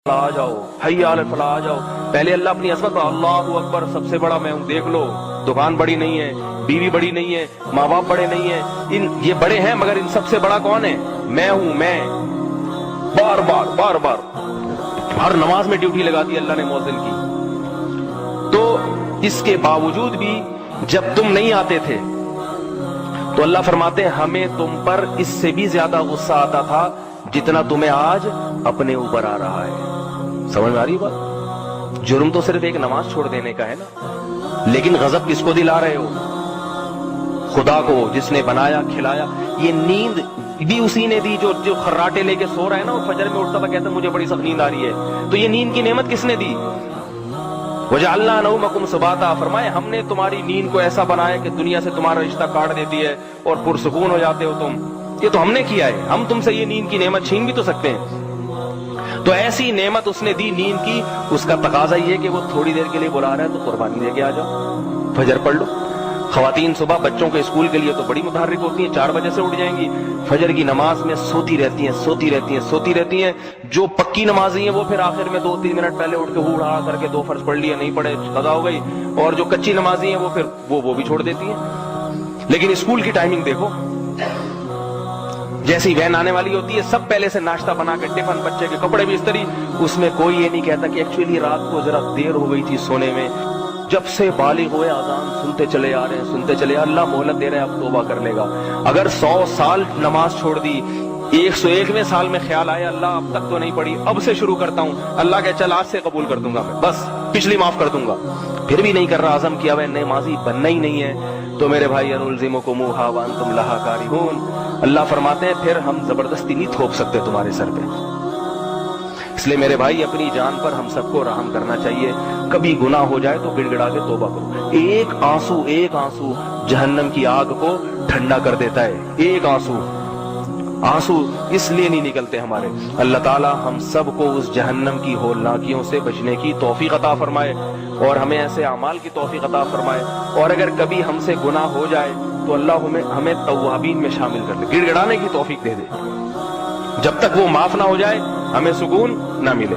आ जाओ, हय्या अल फलाह आ जाओ। पहले अल्लाह अपनी असमत पर अल्लाहु अकबर, सबसे बड़ा मैं हूं, देख लो। दुकान बड़ी नहीं है, बीवी बड़ी नहीं है, माँ बाप बड़े नहीं है, ये बड़े हैं मगर इन सबसे बड़ा कौन है? मैं हूं, मैं। बार बार बार बार हर नमाज में ड्यूटी लगा दी अल्लाह ने मुअज्जिन की। तो इसके बावजूद भी जब तुम नहीं आते थे तो अल्लाह फरमाते हैं हमें तुम पर इससे भी ज्यादा गुस्सा आता था जितना तुम्हें आज अपने ऊपर आ रहा है। समझ में आ रही बात? जुर्म तो सिर्फ एक नमाज छोड़ देने का है ना, लेकिन गजब किसको दिला रहे हो? खुदा को, जिसने बनाया खिलाया। ये नींद भी उसी ने दी जो खर्राटे लेके सो रहा है ना, और फजर में उठता था कहता मुझे बड़ी सख्त नींद आ रही है। तो ये नींद की नेमत किसने दी? वजअलना नौमकुम सुबाता, फरमाए हमने तुम्हारी नींद को ऐसा बनाया कि दुनिया से तुम्हारा रिश्ता काट देती है और पुरसुकून हो जाते हो तुम। ये तो हमने किया है। हम तुमसे ये नींद की नेमत छीन भी तो सकते हैं। तो ऐसी नेमत उसने दी नींद की, उसका तकाजा ये कि वो थोड़ी देर के लिए बुला रहा है तो कुर्बानी देके आ जाओ, फजर पढ़ लो। खवातीन सुबह बच्चों के स्कूल के लिए तो बड़ी मुतहर्रिक होती हैं, 4 बजे से उठ जाएंगी, फजर की नमाज में सोती रहती हैं, सोती रहती हैं, सोती रहती हैं। जो पक्की नमाजी हैं वो फिर आखिर में 2-3 मिनट पहले उठ के हुड़ा करके 2 फर्ज पढ़ लिया, नहीं पढ़े कज़ा हो गई। और जो कच्ची नमाजी हैं वो फिर वो भी छोड़ देती हैं। लेकिन स्कूल की टाइमिंग देखो, जैसी वैन आने वाली होती है सब पहले से नाश्ता बना के, टिफिन, बच्चे के कपड़े भी इस्त्री। उसमें कोई ये नहीं कहता कि एक्चुअली रात को जरा देर हो गई थी सोने में। जब से बालिग हुए आजान सुनते चले आ रहे हैं, सुनते चले, अल्लाह मोहलत दे रहे हैं, अब तौबा कर लेगा। अगर 100 साल नमाज छोड़ दी, 101वें साल में ख्याल आया अल्लाह अब तक तो नहीं पड़ी, अब से शुरू करता हूं, अल्लाह के चल आज से कबूल कर दूंगा मैं, बस पिछली माफ कर दूंगा, फिर भी नहीं कर रहा, आज़म किया हुआ नमाजी बनना ही नहीं है, तो मेरे भाई अनुलज़िमुकुमुहा व अंतुम लहा कारिहून। अल्लाह फरमाते हैं फिर हम जबरदस्ती नहीं थोप सकते तुम्हारे सर पे। इसलिए मेरे भाई अपनी जान पर हम सबको रहम करना चाहिए। कभी गुनाह हो जाए तो गिड़गिड़ा के तौबा करो। एक आंसू जहन्नम की आग को ठंडा कर देता है। एक आंसू इसलिए नहीं निकलते हमारे। अल्लाह ताला हम सबको उस जहन्नम की होलनाकियों से बचने की तौफीक अता फरमाए और हमें ऐसे अमाल की तौफीक अता फरमाए। और अगर कभी हमसे गुनाह हो जाए तो अल्लाह हमें तव्वाबीन में शामिल कर ले, गिड़गिड़ाने की तौफीक दे दे। जब तक वो माफ ना हो जाए हमें सुकून ना मिले।